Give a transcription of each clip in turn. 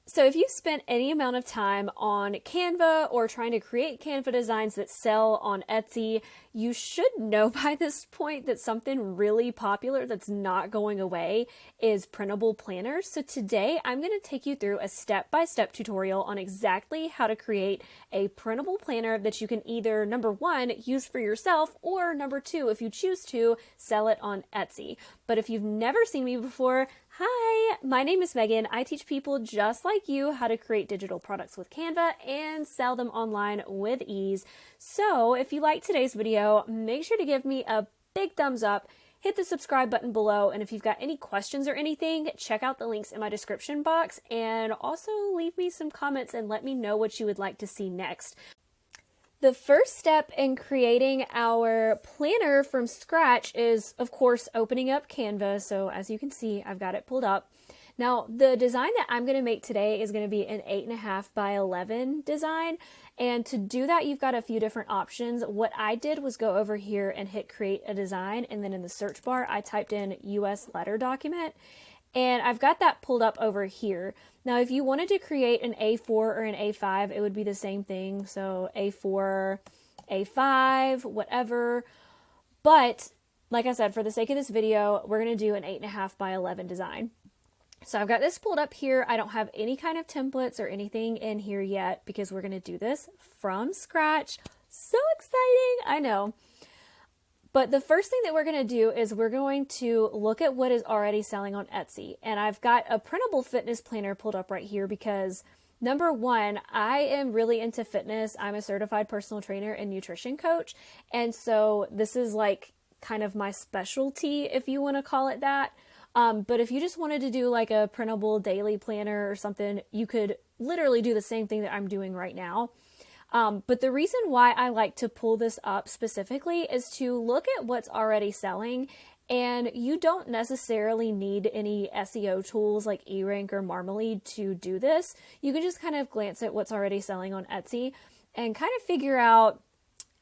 So if you spent any amount of time on Canva or trying to create Canva designs that sell on Etsy, you should know by this point that something really popular that's not going away is printable planners. So today I'm going to take you through a step-by-step tutorial on exactly how to create a printable planner that you can either, number one, use for yourself, or number two, if you choose to, sell it on Etsy. But if you've never seen me before, hi, my name is Megan. I teach people just like you how to create digital products with Canva and sell them online with ease. So if you like today's video, make sure to give me a big thumbs up, hit the subscribe button below, and if you've got any questions or anything, check out the links in my description box, and also leave me some comments and let me know what you would like to see next. The first step in creating our planner from scratch is, of course, opening up Canva. So as you can see, I've got it pulled up. Now, the design that I'm going to make today is going to be an 8.5 by 11 design. And to do that, you've got a few different options. What I did was go over here and hit create a design. And then in the search bar, I typed in US letter document. And I've got that pulled up over here. Now, if you wanted to create an A4 or an A5, it would be the same thing. So A4, A5, whatever. But like I said, for the sake of this video, we're going to do an 8.5 by 11 design. So I've got this pulled up here. I don't have any kind of templates or anything in here yet because we're going to do this from scratch. So exciting, I know. But the first thing that we're going to do is we're going to look at what is already selling on Etsy. And I've got a printable fitness planner pulled up right here because, number one, I am really into fitness. I'm a certified personal trainer and nutrition coach. And so this is like kind of my specialty, if you want to call it that. But if you just wanted to do like a printable daily planner or something, you could literally do the same thing that I'm doing right now. But the reason why I like to pull this up specifically is to look at what's already selling, and you don't necessarily need any SEO tools like eRank or Marmalade to do this. You can just kind of glance at what's already selling on Etsy and kind of figure out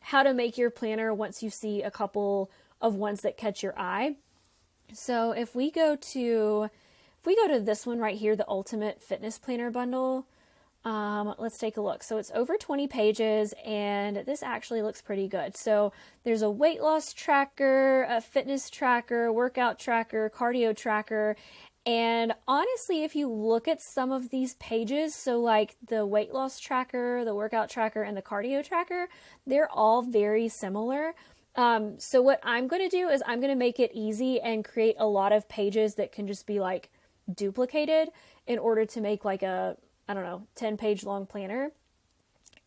how to make your planner once you see a couple of ones that catch your eye. So if we go to this one right here, the Ultimate Fitness Planner Bundle, let's take a look. So it's over 20 pages and this actually looks pretty good. So there's a weight loss tracker, a fitness tracker, workout tracker, cardio tracker. And honestly, if you look at some of these pages, so like the weight loss tracker, the workout tracker, and the cardio tracker, they're all very similar. So what I'm going to do is I'm going to make it easy and create a lot of pages that can just be like duplicated in order to make like a, I don't know, 10-page long planner.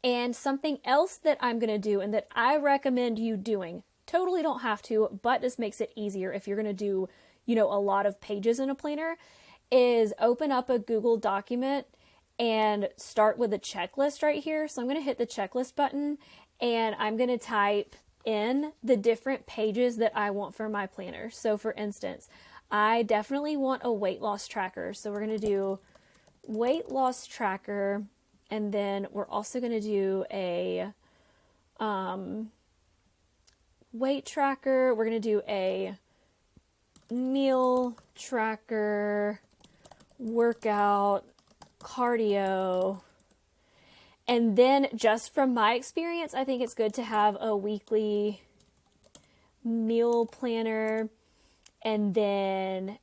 And something else that I'm going to do and that I recommend you doing, totally don't have to, but this makes it easier if you're going to do, a lot of pages in a planner, is open up a Google document and start with a checklist right here. So I'm going to hit the checklist button and I'm going to type in the different pages that I want for my planner. So for instance, I definitely want a weight loss tracker. So we're going to do weight loss tracker, and then we're also going to do a weight tracker. We're going to do a meal tracker, workout, cardio, and then just from my experience, I think it's good to have a weekly meal planner. And then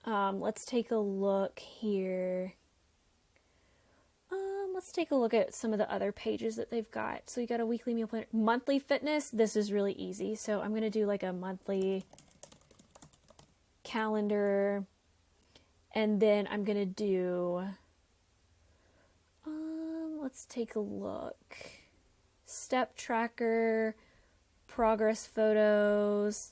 let's take a look here. Let's take a look at some of the other pages that they've got. So you got a weekly meal planner, monthly fitness. This is really easy. So I'm going to do like a monthly calendar, and then I'm going to do, let's take a look. Step tracker, progress photos.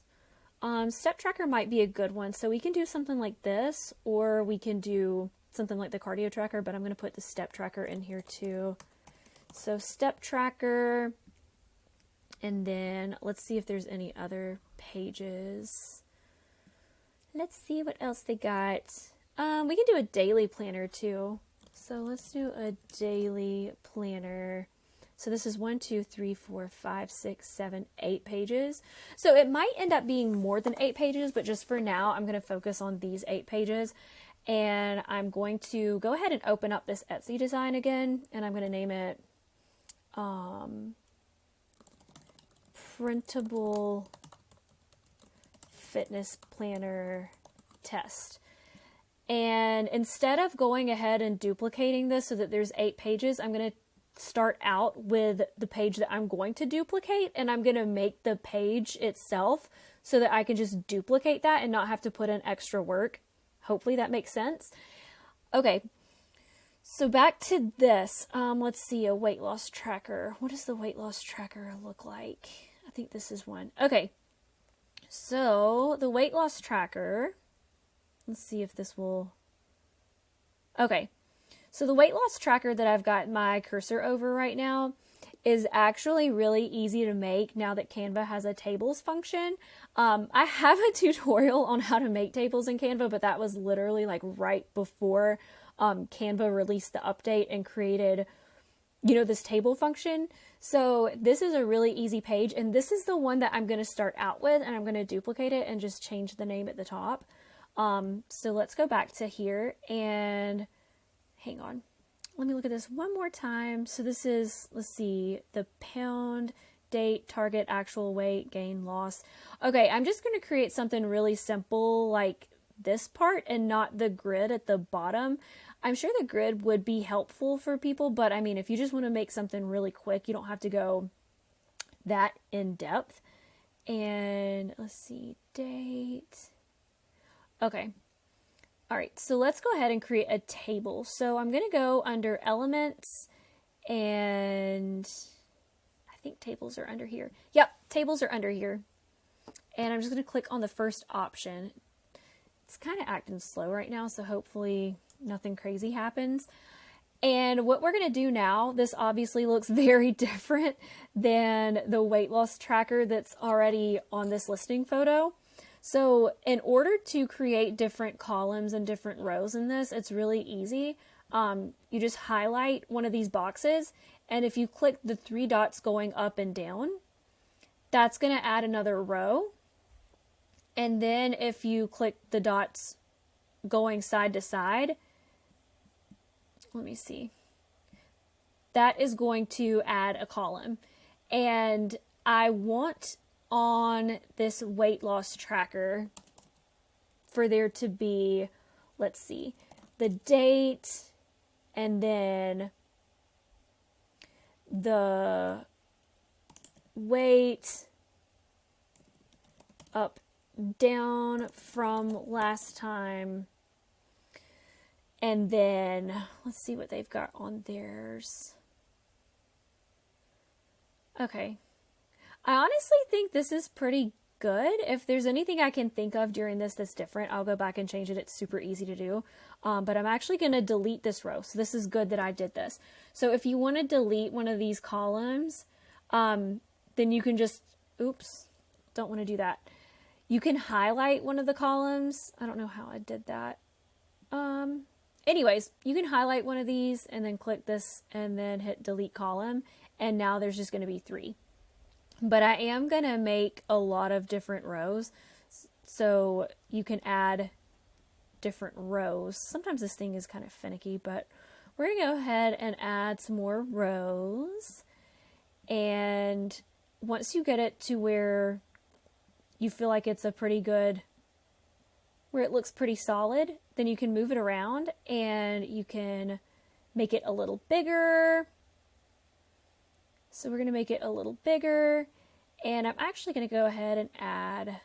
Step tracker might be a good one. So we can do something like this, or we can do something like the cardio tracker, but I'm going to put the step tracker in here too. So step tracker, and then let's see if there's any other pages. Let's see what else they got. We can do a daily planner too. So let's do a daily planner. So this is 1, 2, 3, 4, 5, 6, 7, 8 pages. So it might end up being more than 8 pages, but just for now, I'm going to focus on these 8 pages. And I'm going to go ahead and open up this Etsy design again, and I'm going to name it Printable Fitness Planner Test. And instead of going ahead and duplicating this so that there's 8 pages, I'm going to start out with the page that I'm going to duplicate, and I'm going to make the page itself so that I can just duplicate that and not have to put in extra work. Hopefully that makes sense. Okay, so back to this. Let's see, a weight loss tracker. What does the weight loss tracker look like? I think this is one. Okay, so the weight loss tracker, let's see if this will, okay. So the weight loss tracker that I've got my cursor over right now is actually really easy to make now that Canva has a tables function. I have a tutorial on how to make tables in Canva, but that was literally like right before Canva released the update and created, you know, this table function. So this is a really easy page, and this is the one that I'm going to start out with, and I'm going to duplicate it and just change the name at the top. So let's go back to here and hang on. Let me look at this one more time. So this is, let's see, the pound, date, target, actual weight, gain, loss. Okay, I'm just going to create something really simple like this part and not the grid at the bottom. I'm sure the grid would be helpful for people, but I mean, if you just want to make something really quick, you don't have to go that in depth. And let's see, date. Okay. All right, so let's go ahead and create a table. So I'm going to go under elements, and I think tables are under here. Yep, tables are under here. And I'm just going to click on the first option. It's kind of acting slow right now, so hopefully nothing crazy happens. And what we're going to do now, this obviously looks very different than the weight loss tracker that's already on this listing photo. So in order to create different columns and different rows in this, it's really easy. You just highlight one of these boxes, and if you click the 3 dots going up and down, that's going to add another row. And then if you click the dots going side to side, let me see, that is going to add a column. And I want on this weight loss tracker for there to be, let's see, the date, and then the weight up, down from last time, and then let's see what they've got on theirs. Okay. I honestly think this is pretty good. If there's anything I can think of during this that's different, I'll go back and change it. It's super easy to do. But I'm actually going to delete this row. So this is good that I did this. So if you want to delete one of these columns, then you can just, oops, don't want to do that. You can highlight one of the columns. I don't know how I did that. Anyways, you can highlight one of these and then click this and then hit delete column. And now there's just going to be 3. But I am going to make a lot of different rows, so you can add different rows. Sometimes this thing is kind of finicky, but we're going to go ahead and add some more rows. And once you get it to where you feel like it's a pretty good, where it looks pretty solid, then you can move it around and you can make it a little bigger. So we're going to make it a little bigger, and I'm actually going to go ahead and add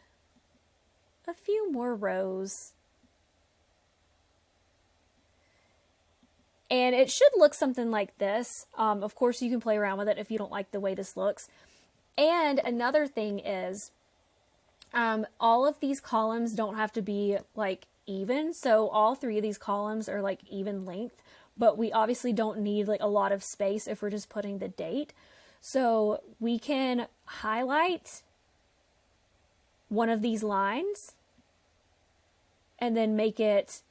a few more rows. And it should look something like this. Of course, you can play around with it if you don't like the way this looks. And another thing is, all of these columns don't have to be like even. So all 3 of these columns are like even length, but we obviously don't need like a lot of space if we're just putting the date. So we can highlight one of these lines and then make it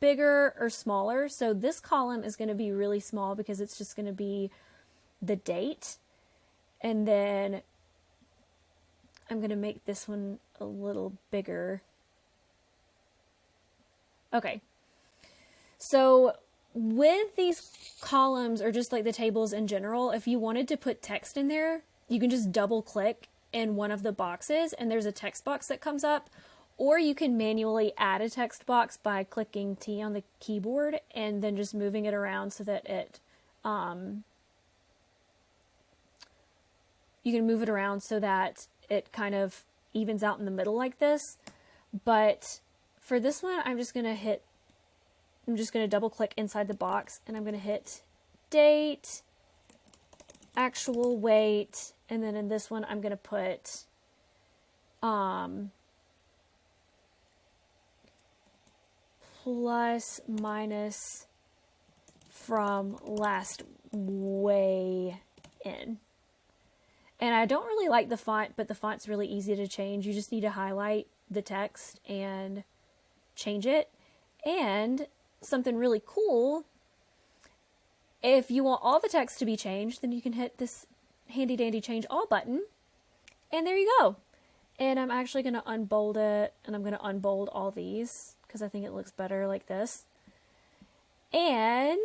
bigger or smaller. So this column is going to be really small because it's just going to be the date. And then I'm going to make this one a little bigger. Okay. So with these columns, or just like the tables in general, if you wanted to put text in there, you can just double click in one of the boxes and there's a text box that comes up, or you can manually add a text box by clicking T on the keyboard and then just moving it around so that you can move it around so that it kind of evens out in the middle like this. But for this one, I'm just going to double click inside the box and I'm going to hit date, actual weight, and then in this one I'm going to put plus minus from last weigh in. And I don't really like the font, but the font's really easy to change. You just need to highlight the text and change it. And something really cool, if you want all the text to be changed, then you can hit this handy dandy change all button, and there you go. And I'm actually going to unbold it, and I'm going to unbold all these because I think it looks better like this. And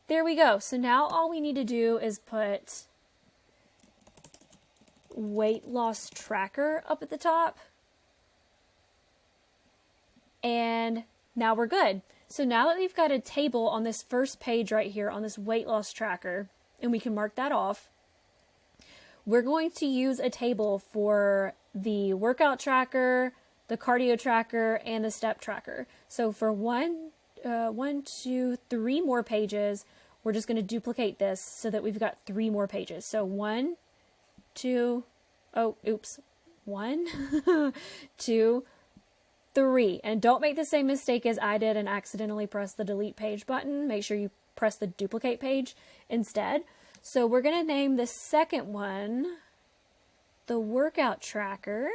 there we go. So now all we need to do is put weight loss tracker up at the top, and now we're good. So now that we've got a table on this first page right here on this weight loss tracker, and we can mark that off, we're going to use a table for the workout tracker, the cardio tracker, and the step tracker. So for 1, 2, 3 more pages, we're just going to duplicate this so that we've got 3 more pages. So 1, 2, 1, 2, 3. And don't make the same mistake as I did and accidentally press the delete page button. Make sure you press the duplicate page instead. So we're going to name the second one the workout tracker.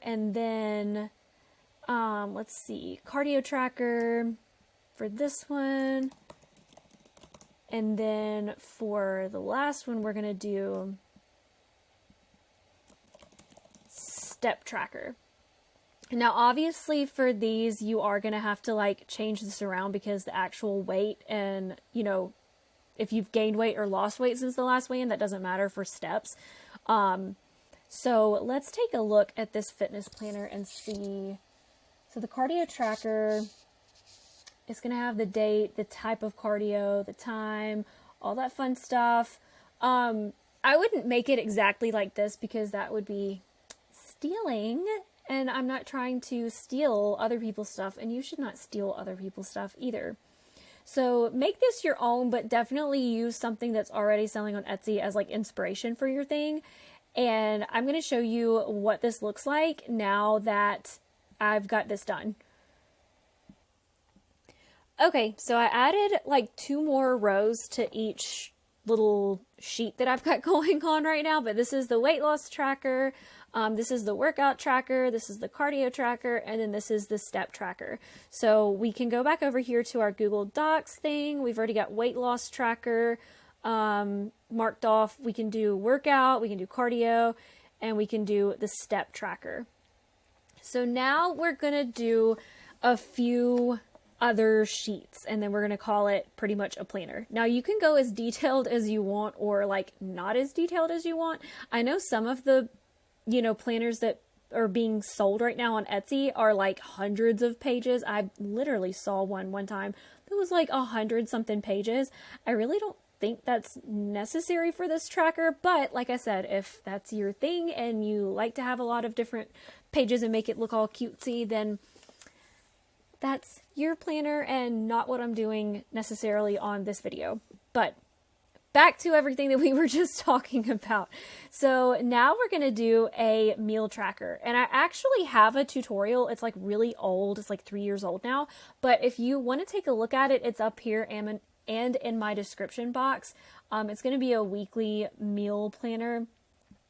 And then let's see, cardio tracker for this one. And then for the last one, we're going to do step tracker. Now, obviously for these, you are going to have to like change this around because the actual weight and, you know, if you've gained weight or lost weight since the last weigh-in, that doesn't matter for steps. So let's take a look at this fitness planner and see. So the cardio tracker is going to have the date, the type of cardio, the time, all that fun stuff. I wouldn't make it exactly like this because that would be stealing, and I'm not trying to steal other people's stuff, and you should not steal other people's stuff either. So make this your own, but definitely use something that's already selling on Etsy as like inspiration for your thing. And I'm going to show you what this looks like now that I've got this done. Okay, so I added like 2 more rows to each little sheet that I've got going on right now, but this is the weight loss tracker, this is the workout tracker, this is the cardio tracker, and then this is the step tracker. So we can go back over here to our Google Docs thing. We've already got weight loss tracker marked off. We can do workout, we can do cardio, and we can do the step tracker. So now we're gonna do a few other sheets, and then we're going to call it pretty much a planner. Now you can go as detailed as you want or like not as detailed as you want. I know some of the, you know, planners that are being sold right now on Etsy are like hundreds of pages. I literally saw one time that was like 100 something pages. I really don't think that's necessary for this tracker, but like I said, if that's your thing and you like to have a lot of different pages and make it look all cutesy, then that's your planner and not what I'm doing necessarily on this video. But back to everything that we were just talking about. So now we're going to do a meal tracker. And I actually have a tutorial. It's like really old. It's like 3 years old now. But if you want to take a look at it, it's up here and in my description box. It's going to be a weekly meal planner.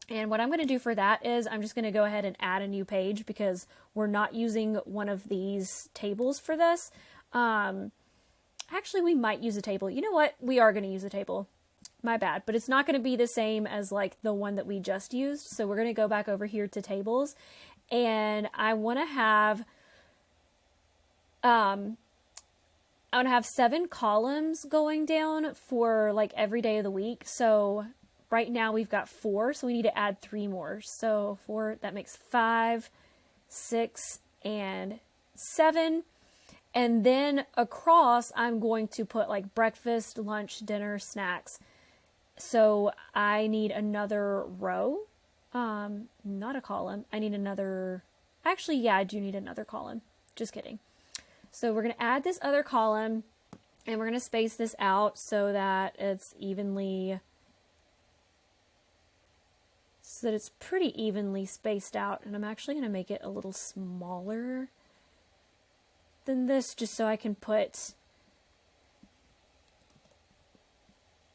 And what I'm going to do for that is I'm just going to go ahead and add a new page because we're not using one of these tables for this. Actually, we might use a table. You know what? We are going to use a table. My bad. But it's not going to be the same as like the one that we just used. So we're going to go back over here to tables. and I want to have 7 columns going down for like every day of the week. So right now we've got 4, so we need to add 3 more. So 4, that makes 5, 6, and 7. And then across, I'm going to put like breakfast, lunch, dinner, snacks. So I need another row, not a column. I need another, actually, yeah, I do need another column. Just kidding. So we're going to add this other column, and we're going to space this out so that it's pretty evenly spaced out. And I'm actually going to make it a little smaller than this, just so I can put,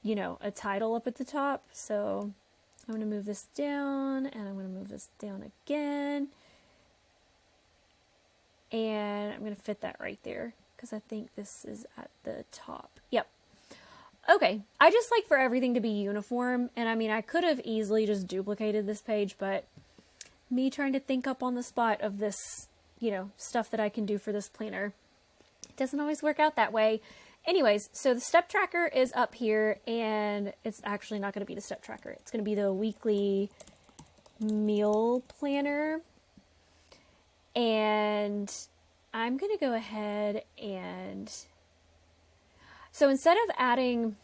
you know, a title up at the top. So I'm going to move this down, and I'm going to move this down again. And I'm going to fit that right there, because I think this is at the top. Yep. Okay. I just like for everything to be uniform. And I mean, I could have easily just duplicated this page, but me trying to think up on the spot of this, you know, stuff that I can do for this planner, it doesn't always work out that way. Anyways, so the step tracker is up here, and it's actually not going to be the step tracker. It's going to be the weekly meal planner. And I'm going to go ahead and, so instead of adding,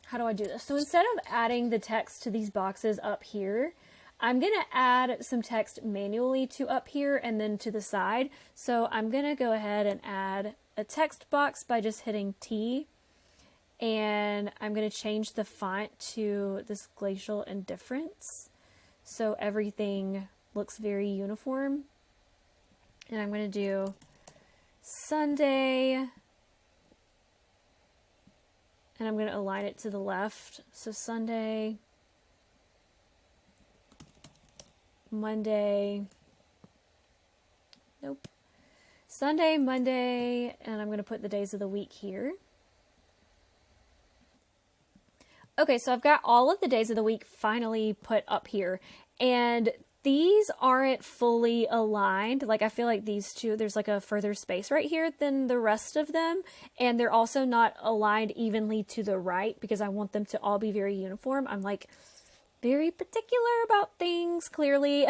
how do I do this? So instead of adding the text to these boxes up here, I'm going to add some text manually to up here and then to the side. So I'm going to go ahead and add a text box by just hitting T. And I'm going to change the font to this Glacial Indifference, so everything looks very uniform. And I'm going to do Sunday, and I'm going to align it to the left. So Sunday, Monday, nope, Sunday, Monday, and I'm going to put the days of the week here. Okay, so I've got all of the days of the week finally put up here, and these aren't fully aligned. Like, I feel like these two, there's like a further space right here than the rest of them. And they're also not aligned evenly to the right, because I want them to all be very uniform. I'm like very particular about things, clearly.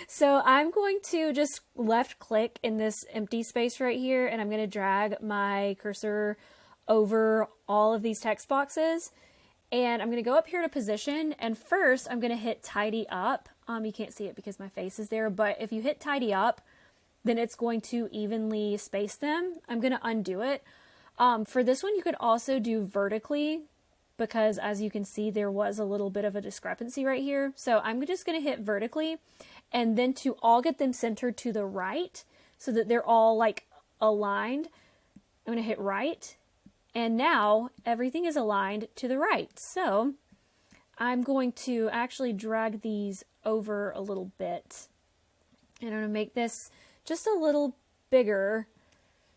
So I'm going to just left click in this empty space right here, and I'm going to drag my cursor over all of these text boxes. And I'm going to go up here to position, and first I'm going to hit tidy up. You can't see it because my face is there, but if you hit tidy up, then it's going to evenly space them. I'm going to undo it. For this one, you could also do vertically, because as you can see, there was a little bit of a discrepancy right here. So I'm just going to hit vertically, and then to all get them centered to the right so that they're all like aligned, I'm going to hit right. And now everything is aligned to the right. So I'm going to actually drag these over a little bit, and I'm going to make this just a little bigger.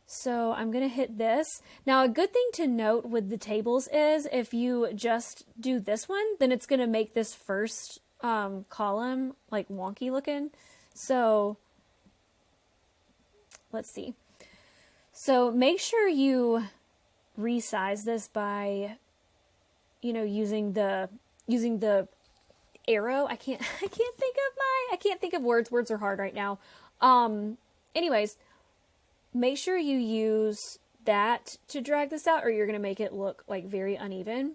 So I'm going to hit this. Now, a good thing to note with the tables is if you just do this one, then it's going to make this first column like wonky looking. So let's see. So make sure you resize this by, you know, using the arrow. I can't think of words. Words are hard right now. Anyways, make sure you use that to drag this out, or you're going to make it look like very uneven.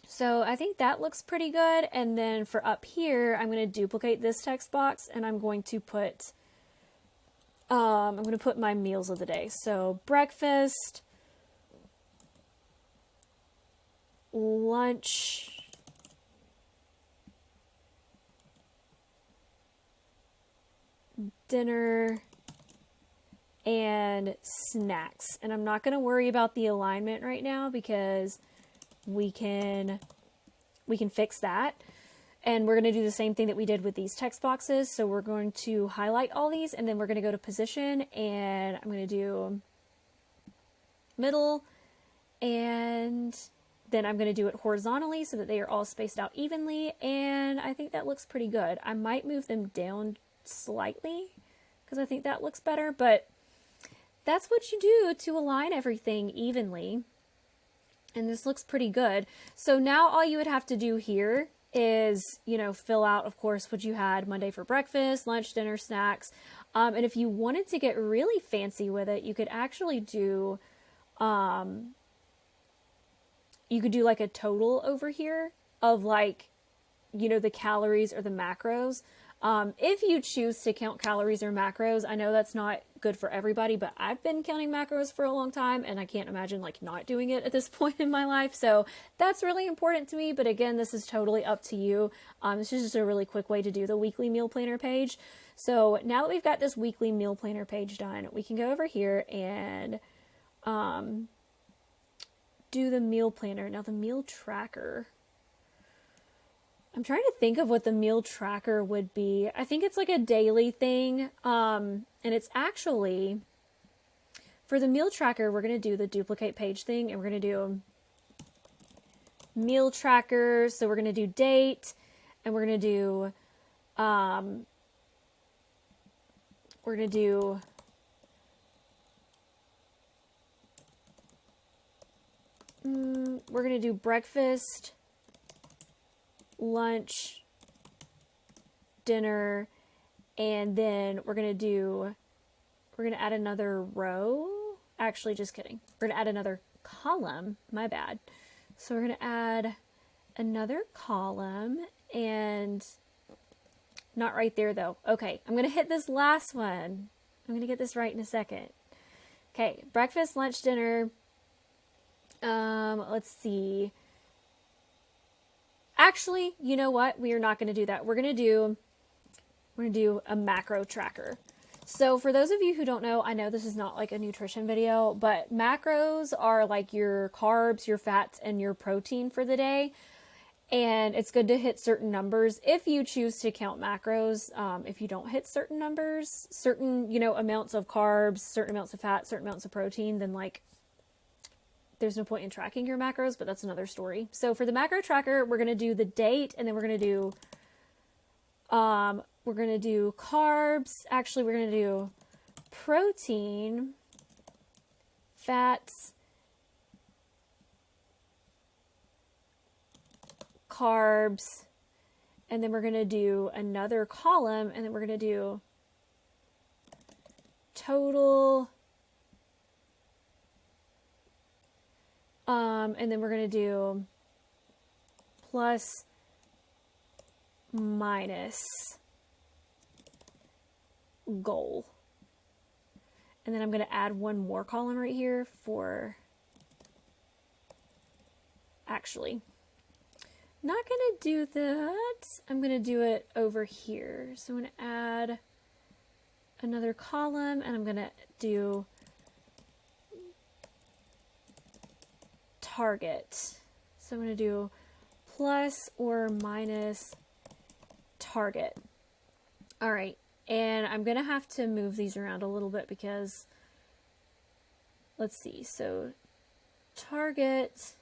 So I think that looks pretty good. And then for up here, I'm going to duplicate this text box, and I'm going to put my meals of the day. So breakfast, lunch, dinner, and snacks. And I'm not going to worry about the alignment right now, because we can fix that. And we're going to do the same thing that we did with these text boxes. So we're going to highlight all these, and then we're going to go to position, and I'm going to do middle, and then I'm going to do it horizontally so that they are all spaced out evenly, and I think that looks pretty good. I might move them down slightly because I think that looks better, but that's what you do to align everything evenly. And this looks pretty good. So now all you would have to do here is, you know, fill out, of course, what you had Monday for breakfast, lunch, dinner, snacks. And if you wanted to get really fancy with it, you could actually do, you could do like a total over here of like, you know, the calories or the macros. If you choose to count calories or macros, I know that's not good for everybody, but I've been counting macros for a long time and I can't imagine like not doing it at this point in my life. So that's really important to me. But again, this is totally up to you. This is just a really quick way to do the weekly meal planner page. So now that we've got this weekly meal planner page done, we can go over here and do the meal planner. Now the meal tracker. I'm trying to think of what the meal tracker would be. I think it's like a daily thing. And it's actually, for the meal tracker, we're going to do the duplicate page thing and we're going to do meal tracker. So we're going to do date and we're going to do, we're going to do breakfast, lunch, dinner, and then we're going to add another row. Actually, just kidding. We're going to add another column. My bad. So we're going to add another column and not right there though. Okay. I'm going to hit this last one. I'm going to get this right in a second. Okay. Breakfast, lunch, dinner. Let's see. Actually, you know what? We are not going to do that. We're going to do a macro tracker. So for those of you who don't know, I know this is not like a nutrition video, but macros are like your carbs, your fats, and your protein for the day. And it's good to hit certain numbers if you choose to count macros. If you don't hit certain numbers, certain, you know, amounts of carbs, certain amounts of fat, certain amounts of protein, then like there's no point in tracking your macros, but that's another story. So for the macro tracker, we're going to do the date and then we're going to do carbs. Actually, we're going to do protein, fats, carbs, and then we're going to do another column and then we're going to do total. And then we're going to do plus, minus, goal. And then I'm going to add one more column right here for, actually, not going to do that. I'm going to do it over here. So I'm going to add another column and I'm going to do target. So I'm going to do plus or minus target. All right. And I'm going to have to move these around a little bit because let's see. So target,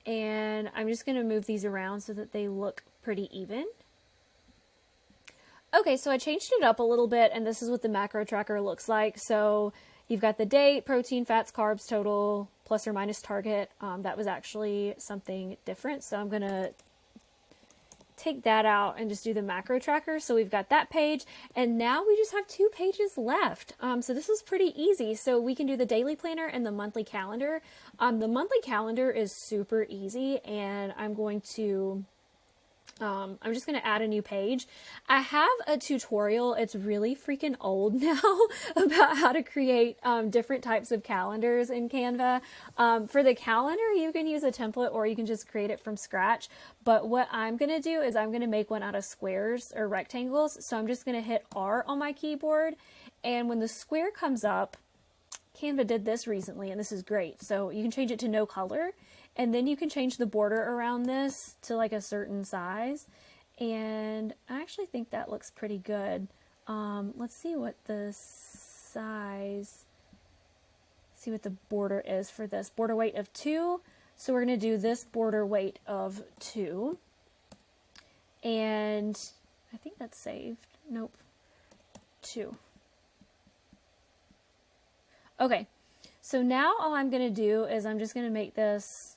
and I'm just going to move these around so that they look pretty even. Okay, so I changed it up a little bit and this is what the macro tracker looks like. So you've got the date, protein, fats, carbs, total, plus or minus target. That was actually something different. So I'm going to take that out and just do the macro tracker. So we've got that page and now we just have 2 pages left. So this is pretty easy. So we can do the daily planner and the monthly calendar. The monthly calendar is super easy and I'm just going to add a new page. I have a tutorial. It's really freaking old now about how to create different types of calendars in Canva. For the calendar, you can use a template or you can just create it from scratch. But what I'm going to do is I'm going to make one out of squares or rectangles. So I'm just going to hit R on my keyboard. And when the square comes up, Canva did this recently and this is great. So you can change it to no color. And then you can change the border around this to like a certain size. And I actually think that looks pretty good. Let's see what the size, see what the border is for this. Border weight of 2. So we're going to do this border weight of 2. And I think that's saved. Nope. 2. Okay, so now all I'm going to do is I'm just going to make this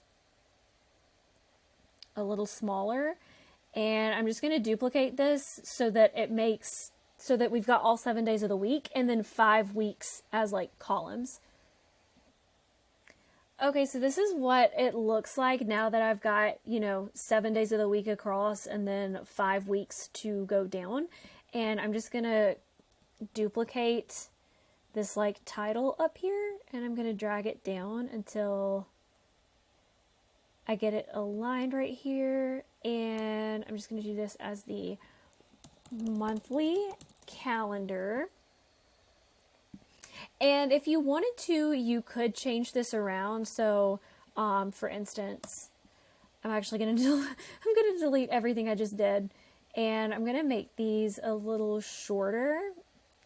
a little smaller, and I'm just going to duplicate this so that we've got all 7 days of the week and then 5 weeks as like columns. Okay, so this is what it looks like now that I've got, 7 days of the week across and then 5 weeks to go down. And I'm just going to duplicate this like title up here, and I'm going to drag it down until I get it aligned right here. And I'm just going to do this as the monthly calendar. And if you wanted to, you could change this around. So, for instance, I'm actually going to delete everything I just did, and I'm going to make these a little shorter,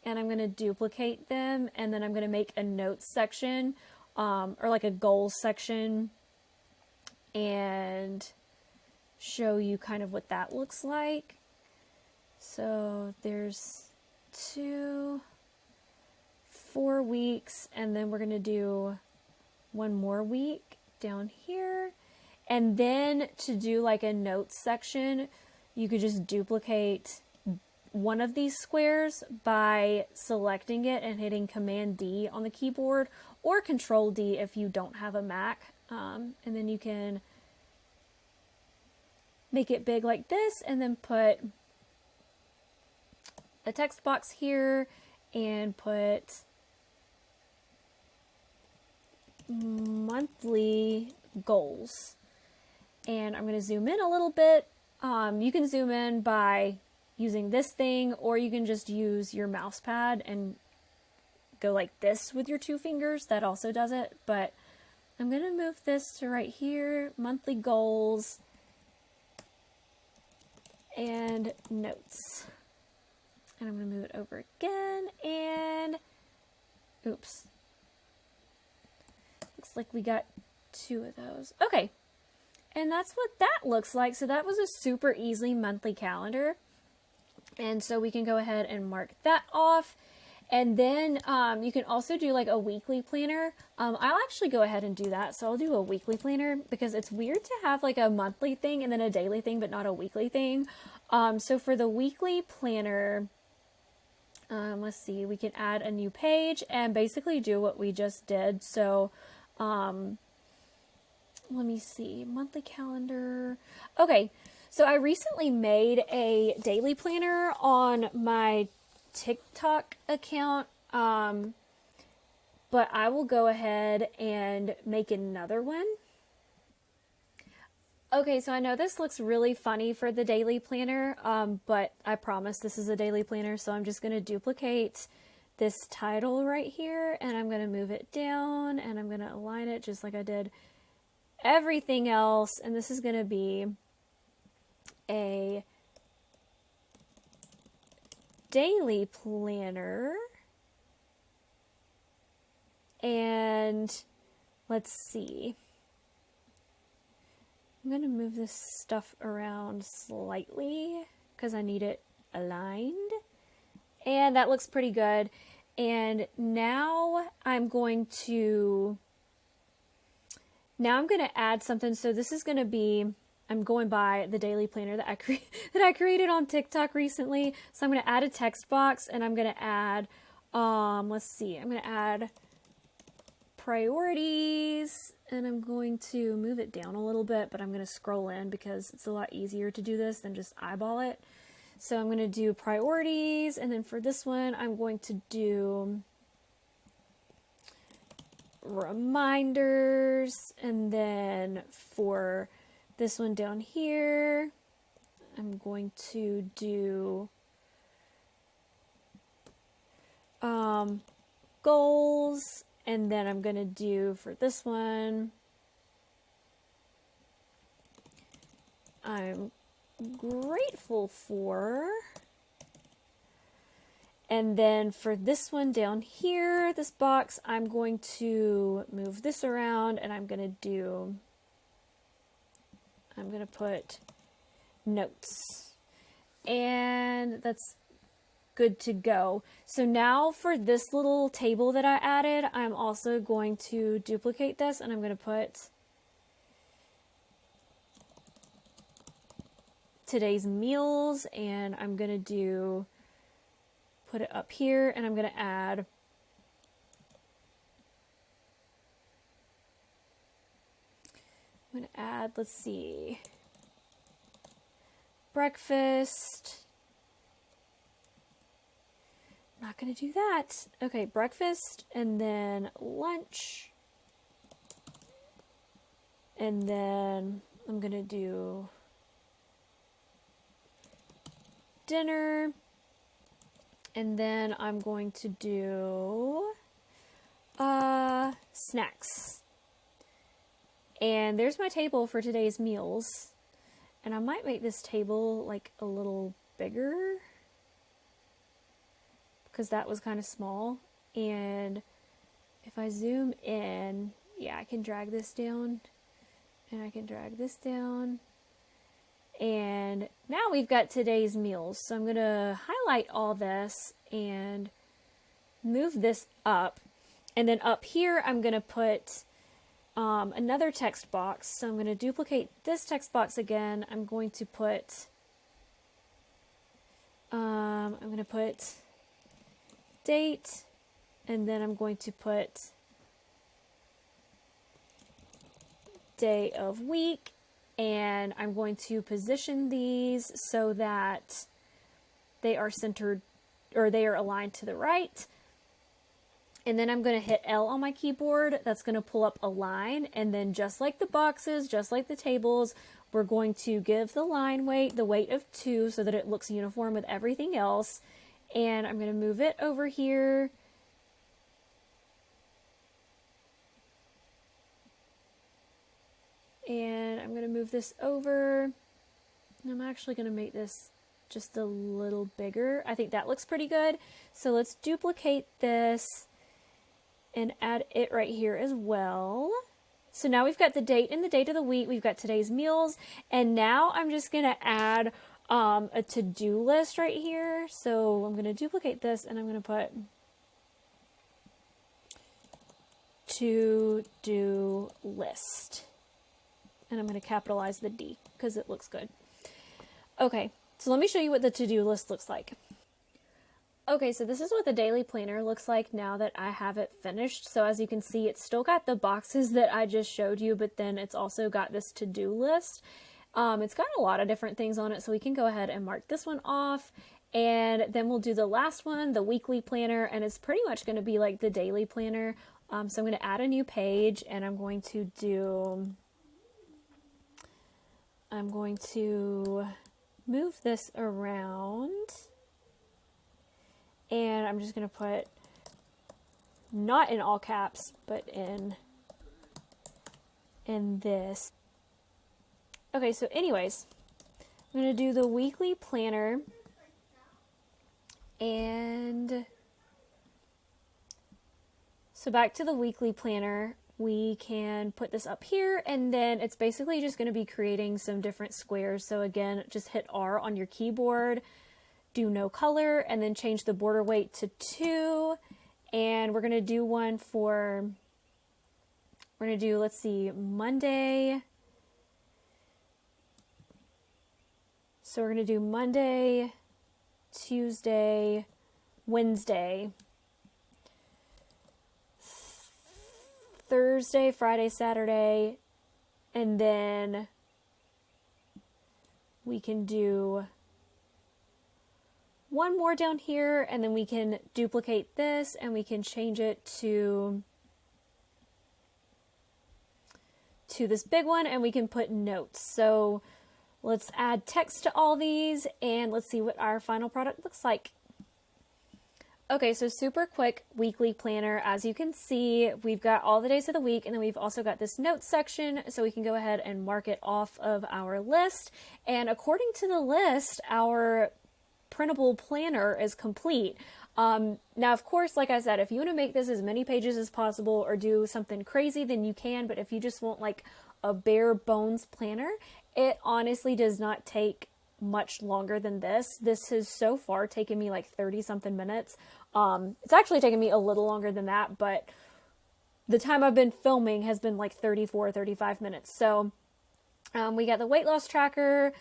and I'm going to duplicate them, and then I'm going to make a notes section, or like a goals section, and show you kind of what that looks like. So there's 4 weeks, and then we're going to do 1 more week down here. And then to do like a notes section, you could just duplicate one of these squares by selecting it and hitting Command D on the keyboard, or Control D if you don't have a Mac. And then you can make it big like this, and then put a text box here and put monthly goals. And I'm going to zoom in a little bit. You can zoom in by using this thing, or you can just use your mouse pad and go like this with your 2 fingers. That also does it. But I'm going to move this to right here, monthly goals and notes. And I'm going to move it over again, and oops. Looks like we got 2 of those. Okay, and that's what that looks like. So that was a super easy monthly calendar. And so we can go ahead and mark that off. And then you can also do like a weekly planner. I'll actually go ahead and do that. So I'll do a weekly planner, because it's weird to have like a monthly thing and then a daily thing, but not a weekly thing. So for the weekly planner, let's see, we can add a new page and basically do what we just did. So let me see, monthly calendar. Okay, so I recently made a daily planner on my TikTok account, but I will go ahead and make another one. Okay, so I know this looks really funny for the daily planner, but I promise this is a daily planner, so I'm just going to duplicate this title right here, and I'm going to move it down, and I'm going to align it just like I did everything else, and this is going to be a daily planner. And let's see, I'm going to move this stuff around slightly because I need it aligned, and that looks pretty good. And now I'm going to add something. So this is going to be, I'm going by the daily planner that I created on TikTok recently. So I'm going to add a text box, and I'm going to add, let's see, I'm going to add priorities, and I'm going to move it down a little bit, but I'm going to scroll in because it's a lot easier to do this than just eyeball it. So I'm going to do priorities, and then for this one, I'm going to do reminders, and then for this one down here, I'm going to do goals, and then I'm going to do for this one, I'm grateful for. And then for this one down here, this box, I'm going to move this around, and I'm going to put notes. and that's good to go. So now for this little table that I added, I'm also going to duplicate this, and I'm going to put today's meals, and I'm going to put it up here, and I'm going to add let's see, breakfast. Not going to do that. Okay, breakfast, and then lunch, and then I'm going to do dinner, and then I'm going to do snacks. And there's my table for today's meals. And I might make this table like a little bigger, because that was kind of small. And if I zoom in, yeah, I can drag this down, and I can drag this down. And now we've got today's meals. So I'm going to highlight all this and move this up. And then up here, I'm going to put another text box. So I'm going to duplicate this text box again. I'm going to put date, and then I'm going to put day of week, and I'm going to position these so that they are centered, or they are aligned to the right. And then I'm going to hit L on my keyboard. That's going to pull up a line. And then just like the boxes, just like the tables, we're going to give the line weight the weight of 2 so that it looks uniform with everything else. And I'm going to move it over here. And I'm going to move this over. And I'm actually going to make this just a little bigger. I think that looks pretty good. So let's duplicate this and add it right here as well. So now we've got the date and the date of the week. We've got today's meals. And now I'm just going to add a to-do list right here. So I'm going to duplicate this, and I'm going to put to-do list. And I'm going to capitalize the D because it looks good. Okay, so let me show you what the to-do list looks like. Okay, so this is what the daily planner looks like now that I have it finished. So as you can see, it's still got the boxes that I just showed you, but then it's also got this to-do list. It's got a lot of different things on it, so we can go ahead and mark this one off. And then we'll do the last one, the weekly planner, and it's pretty much going to be like the daily planner. So I'm going to add a new page, and I'm going to move this around. And I'm just going to put, not in all caps, but in this. Okay, so anyways, I'm going to do the weekly planner. And so back to the weekly planner, we can put this up here, and then it's basically just going to be creating some different squares. So again, just hit R on your keyboard. Do no color, and then change the border weight to 2. And we're going to do one for, we're going to do, let's see, Monday. So we're going to do Monday, Tuesday, Wednesday, Thursday, Friday, Saturday, and then we can do one more down here, and then we can duplicate this, and we can change it to this big one, and we can put notes. So let's add text to all these, and let's see what our final product looks like. Okay, so super quick weekly planner. As you can see, we've got all the days of the week, and then we've also got this notes section, so we can go ahead and mark it off of our list. And according to the list, our printable planner is complete. Now, of course, like I said, if you want to make this as many pages as possible or do something crazy, then you can. But if you just want like a bare bones planner, it honestly does not take much longer than this. This has so far taken me like 30 something minutes. It's actually taken me a little longer than that, but the time I've been filming has been like 34, 35 minutes. So we got the weight loss tracker,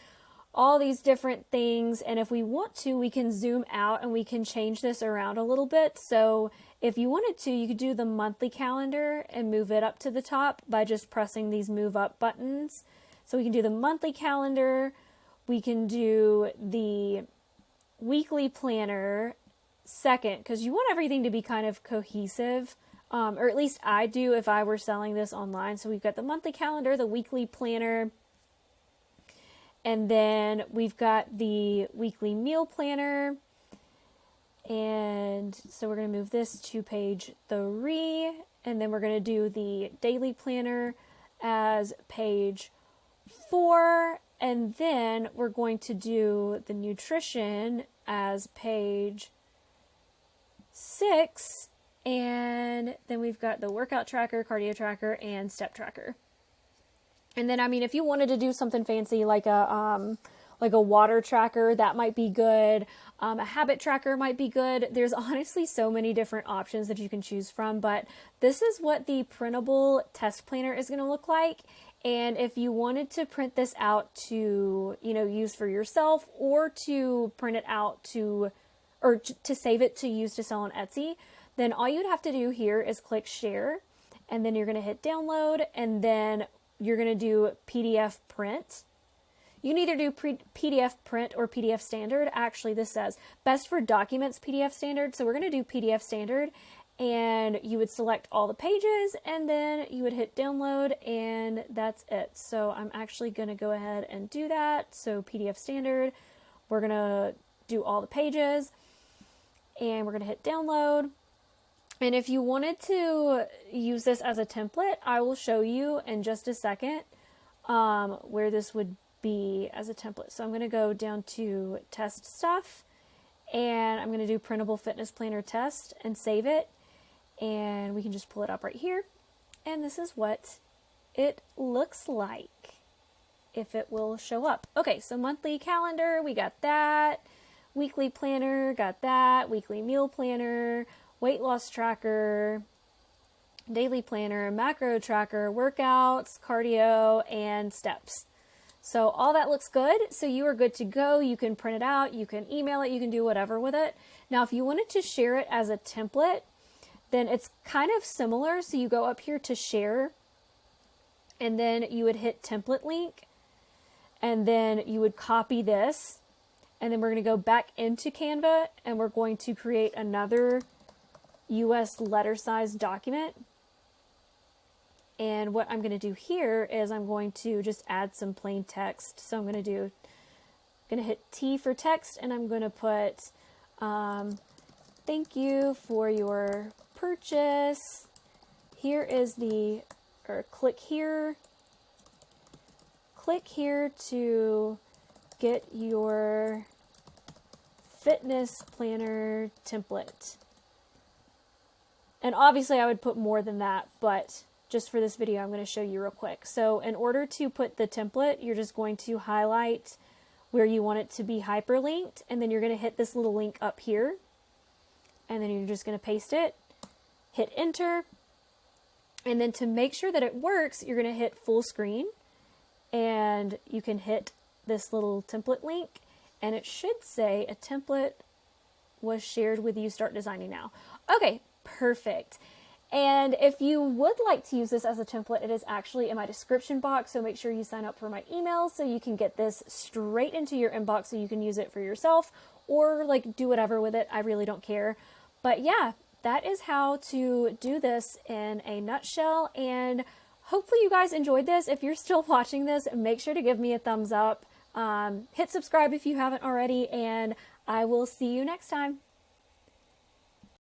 all these different things. And if we want to, we can zoom out and we can change this around a little bit. So if you wanted to, you could do the monthly calendar and move it up to the top by just pressing these move up buttons. So we can do the monthly calendar. We can do the weekly planner second, because you want everything to be kind of cohesive. Or at least I do if I were selling this online. So we've got the monthly calendar, the weekly planner, and then we've got the weekly meal planner. And so we're going to move this to page 3, and then we're going to do the daily planner as page 4, and then we're going to do the nutrition as page 6. And then we've got the workout tracker, cardio tracker, and step tracker. And then, I mean, if you wanted to do something fancy like a water tracker, that might be good. A habit tracker might be good. There's honestly so many different options that you can choose from, but this is what the printable test planner is going to look like. And if you wanted to print this out to, use for yourself, or to print it out to save it to use to sell on Etsy, then all you'd have to do here is click share, and then you're going to hit download, and then you're going to do PDF print. You can either do PDF print or PDF standard. Actually, this says best for documents PDF standard. So we're going to do PDF standard, and you would select all the pages, and then you would hit download, and that's it. So I'm actually going to go ahead and do that. So PDF standard, we're going to do all the pages, and we're going to hit download. And if you wanted to use this as a template, I will show you in just a second where this would be as a template. So I'm going to go down to test stuff, and I'm going to do printable fitness planner test and save it. And we can just pull it up right here. And this is what it looks like if it will show up. Okay, so monthly calendar, we got that. Weekly planner, got that. Weekly meal planner, weight loss tracker, daily planner, macro tracker, workouts, cardio, and steps. So all that looks good. So you are good to go. You can print it out, you can email it, you can do whatever with it. Now, if you wanted to share it as a template, then it's kind of similar. So you go up here to share, and then you would hit template link, and then you would copy this, and then we're going to go back into Canva, and we're going to create another US letter size document. And what I'm going to do here is I'm going to just add some plain text. So I'm going to hit T for text, and I'm going to put thank you for your purchase. Here is click here to get your fitness planner template. And obviously I would put more than that, but just for this video, I'm going to show you real quick. So in order to put the template, you're just going to highlight where you want it to be hyperlinked, and then you're going to hit this little link up here, and then you're just going to paste it, hit enter, and then to make sure that it works, you're going to hit full screen, and you can hit this little template link, and it should say a template was shared with you, start designing now. Okay, perfect. And if you would like to use this as a template, it is actually in my description box, so make sure you sign up for my email so you can get this straight into your inbox so you can use it for yourself, or like do whatever with it. I really don't care. But yeah, that is how to do this in a nutshell, and hopefully you guys enjoyed this. If you're still watching this, make sure to give me a thumbs up. Hit subscribe if you haven't already, and I will see you next time.